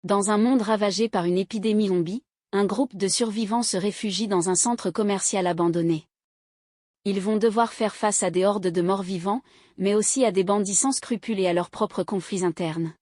Dans un monde ravagé par une épidémie zombie, un groupe de survivants se réfugie dans un centre commercial abandonné. Ils vont devoir faire face à des hordes de morts-vivants, mais aussi à des bandits sans scrupules et à leurs propres conflits internes.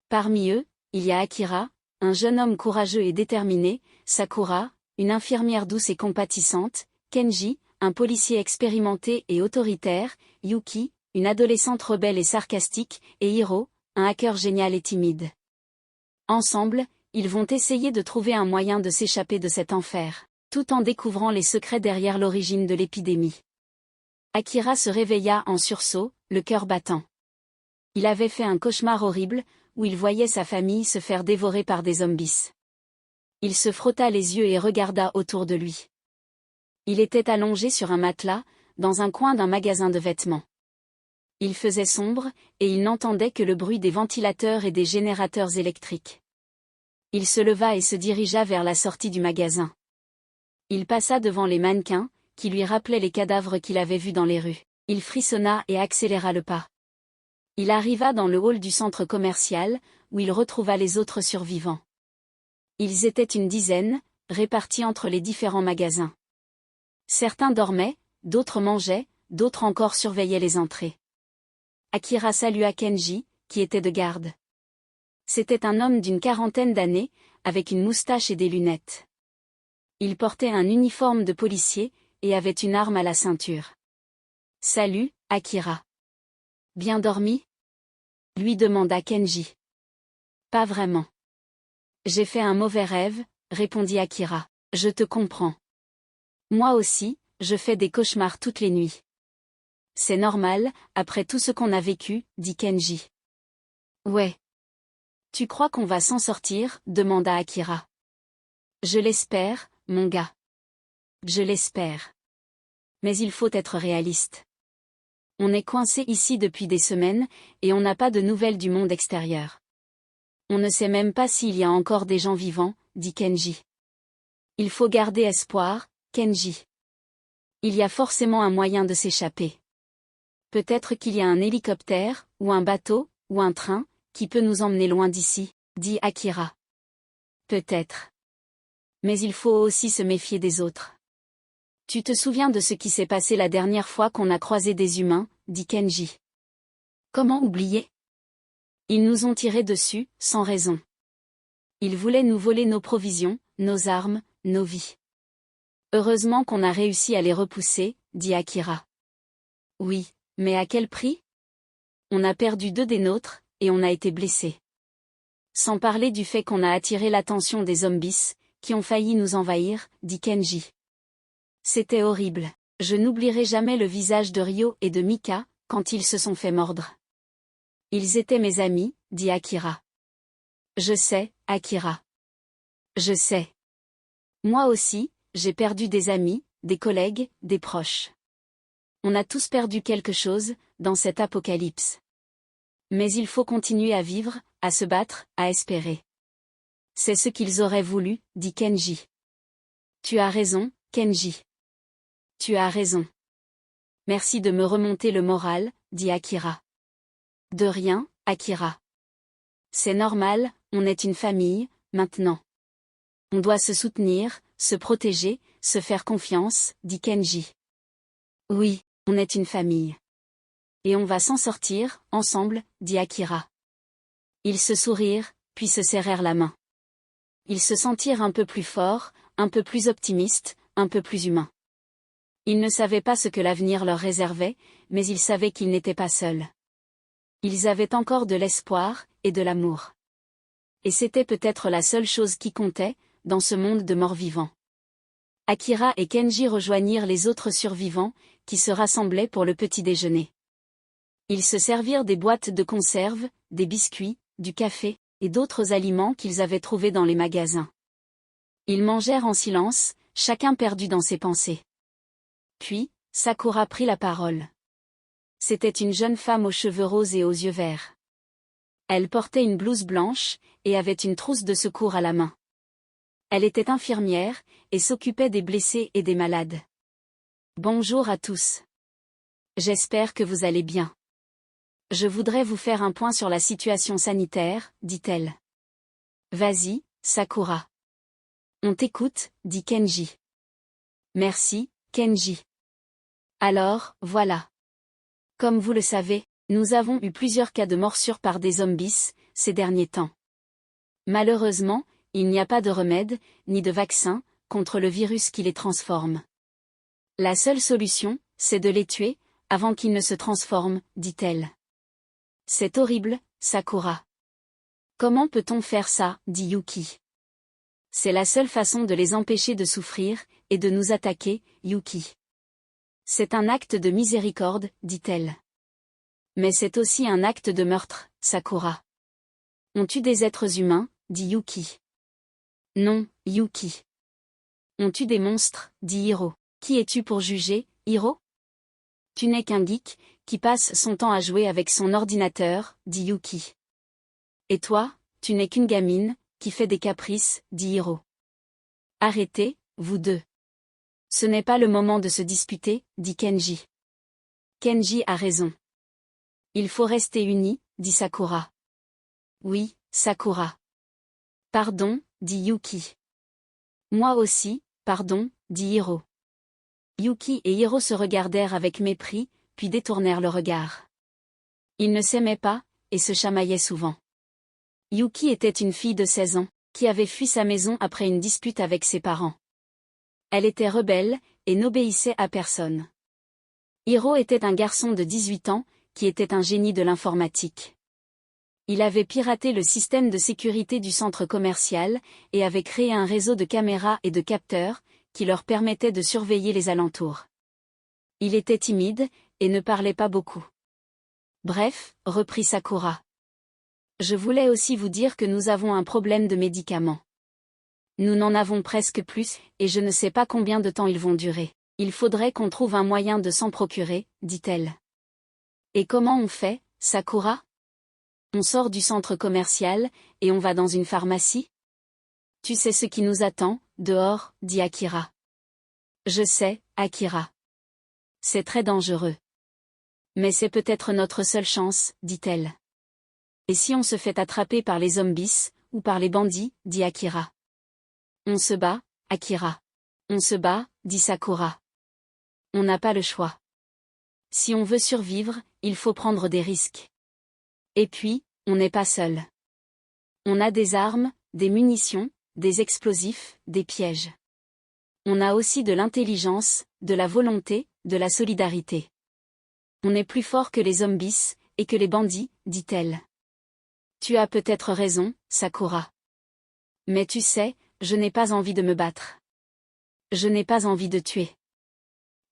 Parmi eux, il y a Akira, un jeune homme courageux et déterminé, Sakura, une infirmière douce et compatissante, Kenji, un policier expérimenté et autoritaire, Yuki, une adolescente rebelle et sarcastique, et Hiro, un hacker génial et timide. Ensemble, ils vont essayer de trouver un moyen de s'échapper de cet enfer, tout en découvrant les secrets derrière l'origine de l'épidémie. Akira se réveilla en sursaut, le cœur battant. Il avait fait un cauchemar horrible, où il voyait sa famille se faire dévorer par des zombies. Il se frotta les yeux et regarda autour de lui. Il était allongé sur un matelas, dans un coin d'un magasin de vêtements. Il faisait sombre, et il n'entendait que le bruit des ventilateurs et des générateurs électriques. Il se leva et se dirigea vers la sortie du magasin. Il passa devant les mannequins, qui lui rappelaient les cadavres qu'il avait vus dans les rues. Il frissonna et accéléra le pas. Il arriva dans le hall du centre commercial, où il retrouva les autres survivants. Ils étaient une dizaine, répartis entre les différents magasins. Certains dormaient, d'autres mangeaient, d'autres encore surveillaient les entrées. Akira salua Kenji, qui était de garde. C'était un homme d'une quarantaine d'années, avec une moustache et des lunettes. Il portait un uniforme de policier, et avait une arme à la ceinture. « Salut, Akira. Bien dormi ?» lui demanda Kenji. « Pas vraiment. J'ai fait un mauvais rêve, » répondit Akira. « Je te comprends. Moi aussi, je fais des cauchemars toutes les nuits. » « C'est normal, après tout ce qu'on a vécu, » dit Kenji. « Ouais. Tu crois qu'on va s'en sortir ?» demanda Akira. « Je l'espère, mon gars. Je l'espère. Mais il faut être réaliste. On est coincé ici depuis des semaines, et on n'a pas de nouvelles du monde extérieur. On ne sait même pas s'il y a encore des gens vivants, dit Kenji. Il faut garder espoir, Kenji. Il y a forcément un moyen de s'échapper. Peut-être qu'il y a un hélicoptère, ou un bateau, ou un train, qui peut nous emmener loin d'ici, dit Akira. Peut-être. Mais il faut aussi se méfier des autres. Tu te souviens de ce qui s'est passé la dernière fois qu'on a croisé des humains, dit Kenji. Comment oublier? Ils nous ont tiré dessus, sans raison. Ils voulaient nous voler nos provisions, nos armes, nos vies. Heureusement qu'on a réussi à les repousser, dit Akira. Oui, mais à quel prix? On a perdu 2 des nôtres, et on a été blessés. Sans parler du fait qu'on a attiré l'attention des zombies, qui ont failli nous envahir, dit Kenji. C'était horrible. Je n'oublierai jamais le visage de Ryo et de Mika, quand ils se sont fait mordre. Ils étaient mes amis, dit Akira. Je sais, Akira. Je sais. Moi aussi, j'ai perdu des amis, des collègues, des proches. On a tous perdu quelque chose, dans cet apocalypse. Mais il faut continuer à vivre, à se battre, à espérer. C'est ce qu'ils auraient voulu, dit Kenji. Tu as raison, Kenji. Tu as raison. Merci de me remonter le moral, dit Akira. De rien, Akira. C'est normal, on est une famille, maintenant. On doit se soutenir, se protéger, se faire confiance, dit Kenji. Oui, on est une famille. Et on va s'en sortir, ensemble, dit Akira. Ils se sourirent, puis se serrèrent la main. Ils se sentirent un peu plus forts, un peu plus optimistes, un peu plus humains. Ils ne savaient pas ce que l'avenir leur réservait, mais ils savaient qu'ils n'étaient pas seuls. Ils avaient encore de l'espoir, et de l'amour. Et c'était peut-être la seule chose qui comptait, dans ce monde de morts-vivants. Akira et Kenji rejoignirent les autres survivants, qui se rassemblaient pour le petit déjeuner. Ils se servirent des boîtes de conserve, des biscuits, du café, et d'autres aliments qu'ils avaient trouvés dans les magasins. Ils mangèrent en silence, chacun perdu dans ses pensées. Puis, Sakura prit la parole. C'était une jeune femme aux cheveux roses et aux yeux verts. Elle portait une blouse blanche, et avait une trousse de secours à la main. Elle était infirmière, et s'occupait des blessés et des malades. Bonjour à tous. J'espère que vous allez bien. Je voudrais vous faire un point sur la situation sanitaire, dit-elle. Vas-y, Sakura. On t'écoute, dit Kenji. Merci, Kenji. Alors, voilà. Comme vous le savez, nous avons eu plusieurs cas de morsure par des zombies, ces derniers temps. Malheureusement, il n'y a pas de remède, ni de vaccin, contre le virus qui les transforme. La seule solution, c'est de les tuer, avant qu'ils ne se transforment, dit-elle. C'est horrible, Sakura. Comment peut-on faire ça, dit Yuki. C'est la seule façon de les empêcher de souffrir, et de nous attaquer, Yuki. C'est un acte de miséricorde, dit-elle. Mais c'est aussi un acte de meurtre, Sakura. On tue des êtres humains, dit Yuki. Non, Yuki. On tue des monstres, dit Hiro. Qui es-tu pour juger, Hiro? Tu n'es qu'un geek, qui passe son temps à jouer avec son ordinateur, dit Yuki. Et toi, tu n'es qu'une gamine, qui fait des caprices, dit Hiro. Arrêtez, vous deux. Ce n'est pas le moment de se disputer, dit Kenji. Kenji a raison. Il faut rester unis, dit Sakura. Oui, Sakura. Pardon, dit Yuki. Moi aussi, pardon, dit Hiro. Yuki et Hiro se regardèrent avec mépris, puis détournèrent le regard. Ils ne s'aimaient pas, et se chamaillaient souvent. Yuki était une fille de 16 ans, qui avait fui sa maison après une dispute avec ses parents. Elle était rebelle, et n'obéissait à personne. Hiro était un garçon de 18 ans, qui était un génie de l'informatique. Il avait piraté le système de sécurité du centre commercial, et avait créé un réseau de caméras et de capteurs, qui leur permettait de surveiller les alentours. Il était timide, et ne parlait pas beaucoup. Bref, reprit Sakura. Je voulais aussi vous dire que nous avons un problème de médicaments. Nous n'en avons presque plus, et je ne sais pas combien de temps ils vont durer. Il faudrait qu'on trouve un moyen de s'en procurer, dit-elle. Et comment on fait, Sakura? On sort du centre commercial, et on va dans une pharmacie? Tu sais ce qui nous attend, dehors, dit Akira. Je sais, Akira. C'est très dangereux. Mais c'est peut-être notre seule chance, dit-elle. Et si on se fait attraper par les zombies, ou par les bandits, dit Akira. On se bat, Akira. On se bat, dit Sakura. On n'a pas le choix. Si on veut survivre, il faut prendre des risques. Et puis, on n'est pas seul. On a des armes, des munitions, des explosifs, des pièges. On a aussi de l'intelligence, de la volonté, de la solidarité. On est plus fort que les zombies, et que les bandits, dit-elle. Tu as peut-être raison, Sakura. Mais tu sais, je n'ai pas envie de me battre. Je n'ai pas envie de tuer.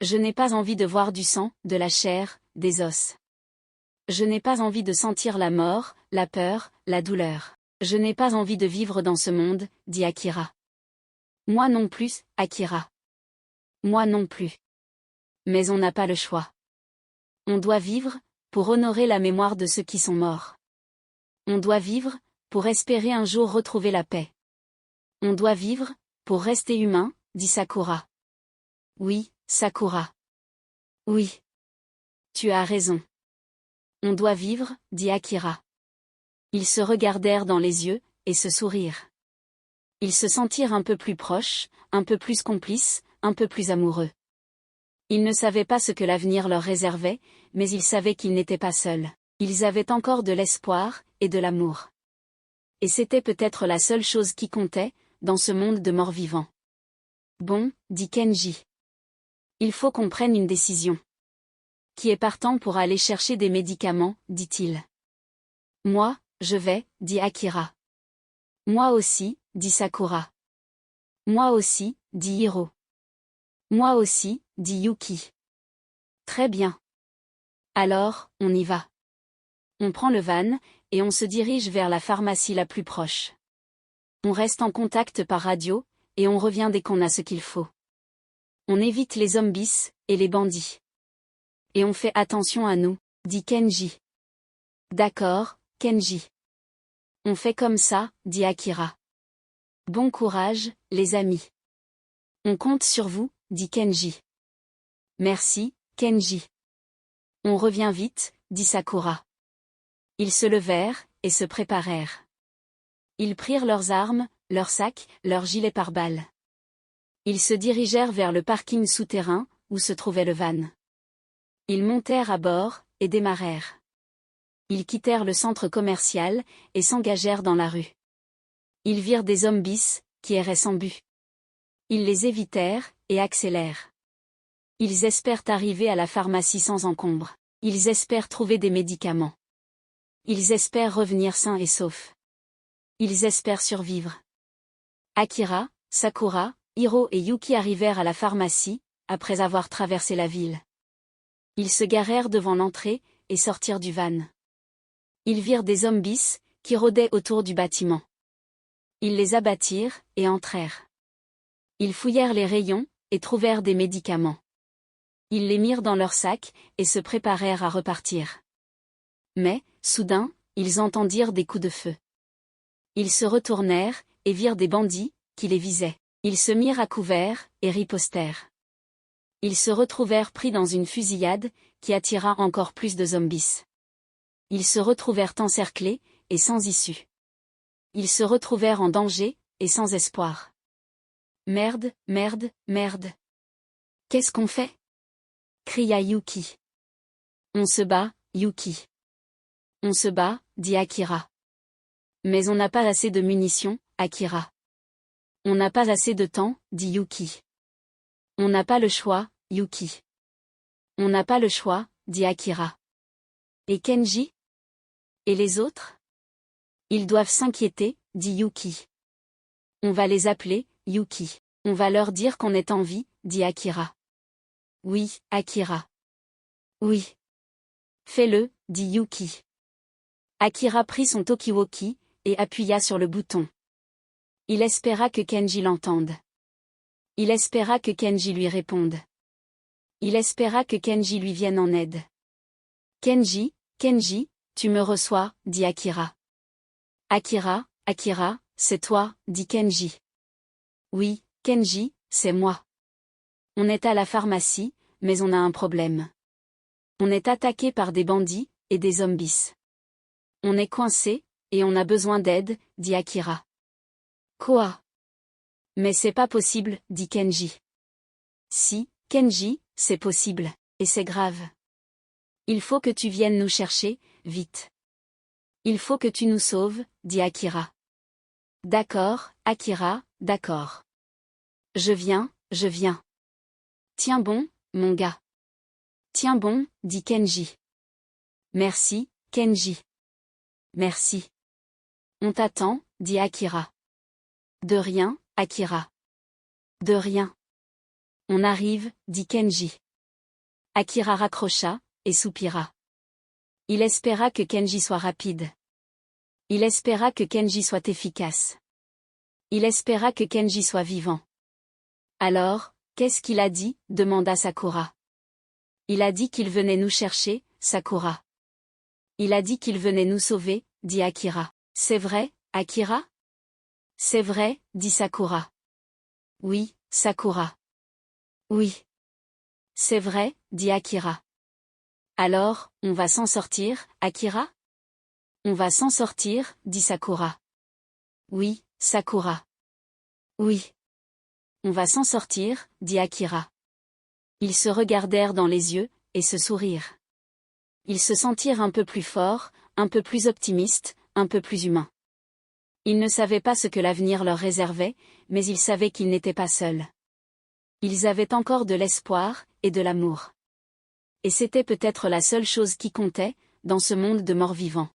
Je n'ai pas envie de voir du sang, de la chair, des os. Je n'ai pas envie de sentir la mort, la peur, la douleur. Je n'ai pas envie de vivre dans ce monde, dit Akira. Moi non plus, Akira. Moi non plus. Mais on n'a pas le choix. On doit vivre, pour honorer la mémoire de ceux qui sont morts. On doit vivre, pour espérer un jour retrouver la paix. On doit vivre, pour rester humain, dit Sakura. Oui, Sakura. Oui. Tu as raison. On doit vivre, dit Akira. Ils se regardèrent dans les yeux, et se sourirent. Ils se sentirent un peu plus proches, un peu plus complices, un peu plus amoureux. Ils ne savaient pas ce que l'avenir leur réservait, mais ils savaient qu'ils n'étaient pas seuls. Ils avaient encore de l'espoir, et de l'amour. Et c'était peut-être la seule chose qui comptait, dans ce monde de morts-vivants. Bon, dit Kenji. Il faut qu'on prenne une décision. Qui est partant pour aller chercher des médicaments, dit-il. Moi, je vais, dit Akira. Moi aussi, dit Sakura. Moi aussi, dit Hiro. Moi aussi, dit Yuki. Très bien. Alors, on y va. On prend le van, et on se dirige vers la pharmacie la plus proche. On reste en contact par radio, et on revient dès qu'on a ce qu'il faut. On évite les zombies, et les bandits. Et on fait attention à nous, dit Kenji. D'accord, Kenji. On fait comme ça, dit Akira. Bon courage, les amis. On compte sur vous, dit Kenji. Merci, Kenji. On revient vite, dit Sakura. Ils se levèrent, et se préparèrent. Ils prirent leurs armes, leurs sacs, leurs gilets pare-balles. Ils se dirigèrent vers le parking souterrain, où se trouvait le van. Ils montèrent à bord, et démarrèrent. Ils quittèrent le centre commercial, et s'engagèrent dans la rue. Ils virent des zombies, qui erraient sans but. Ils les évitèrent, et accélèrent. Ils espèrent arriver à la pharmacie sans encombre. Ils espèrent trouver des médicaments. Ils espèrent revenir sains et saufs. Ils espèrent survivre. Akira, Sakura, Hiro et Yuki arrivèrent à la pharmacie, après avoir traversé la ville. Ils se garèrent devant l'entrée, et sortirent du van. Ils virent des zombies, qui rôdaient autour du bâtiment. Ils les abattirent, et entrèrent. Ils fouillèrent les rayons, et trouvèrent des médicaments. Ils les mirent dans leurs sacs, et se préparèrent à repartir. Mais, soudain, ils entendirent des coups de feu. Ils se retournèrent, et virent des bandits, qui les visaient. Ils se mirent à couvert, et ripostèrent. Ils se retrouvèrent pris dans une fusillade, qui attira encore plus de zombies. Ils se retrouvèrent encerclés, et sans issue. Ils se retrouvèrent en danger, et sans espoir. Merde, merde, merde. Qu'est-ce qu'on fait? Cria Yuki. On se bat, Yuki. On se bat, dit Akira. Mais on n'a pas assez de munitions, Akira. On n'a pas assez de temps, dit Yuki. On n'a pas le choix, Yuki. On n'a pas le choix, dit Akira. Et Kenji? Et les autres? Ils doivent s'inquiéter, dit Yuki. On va les appeler, Yuki. On va leur dire qu'on est en vie, dit Akira. Oui, Akira. Oui. Fais-le, dit Yuki. Akira prit son talkie-walkie, et appuya sur le bouton. Il espéra que Kenji l'entende. Il espéra que Kenji lui réponde. Il espéra que Kenji lui vienne en aide. Kenji, Kenji, tu me reçois, dit Akira. Akira, Akira, c'est toi, dit Kenji. Oui, Kenji, c'est moi. On est à la pharmacie, mais on a un problème. On est attaqué par des bandits, et des zombies. On est coincé, et on a besoin d'aide, dit Akira. Quoi? Mais c'est pas possible, dit Kenji. Si, Kenji, c'est possible, et c'est grave. Il faut que tu viennes nous chercher, vite. Il faut que tu nous sauves, dit Akira. D'accord, Akira, d'accord. Je viens, je viens. Tiens bon, mon gars. Tiens bon, dit Kenji. Merci, Kenji. Merci. On t'attend, dit Akira. De rien, Akira. De rien. On arrive, dit Kenji. Akira raccrocha, et soupira. Il espéra que Kenji soit rapide. Il espéra que Kenji soit efficace. Il espéra que Kenji soit vivant. Alors, qu'est-ce qu'il a dit? Demanda Sakura. Il a dit qu'il venait nous chercher, Sakura. Il a dit qu'il venait nous sauver, dit Akira. C'est vrai, Akira? C'est vrai, dit Sakura. Oui, Sakura. Oui. C'est vrai, dit Akira. Alors, on va s'en sortir, Akira? On va s'en sortir, dit Sakura. Oui, Sakura. Oui. On va s'en sortir, dit Akira. Ils se regardèrent dans les yeux, et se sourirent. Ils se sentirent un peu plus forts, un peu plus optimistes, un peu plus humains. Ils ne savaient pas ce que l'avenir leur réservait, mais ils savaient qu'ils n'étaient pas seuls. Ils avaient encore de l'espoir, et de l'amour. Et c'était peut-être la seule chose qui comptait, dans ce monde de morts-vivants.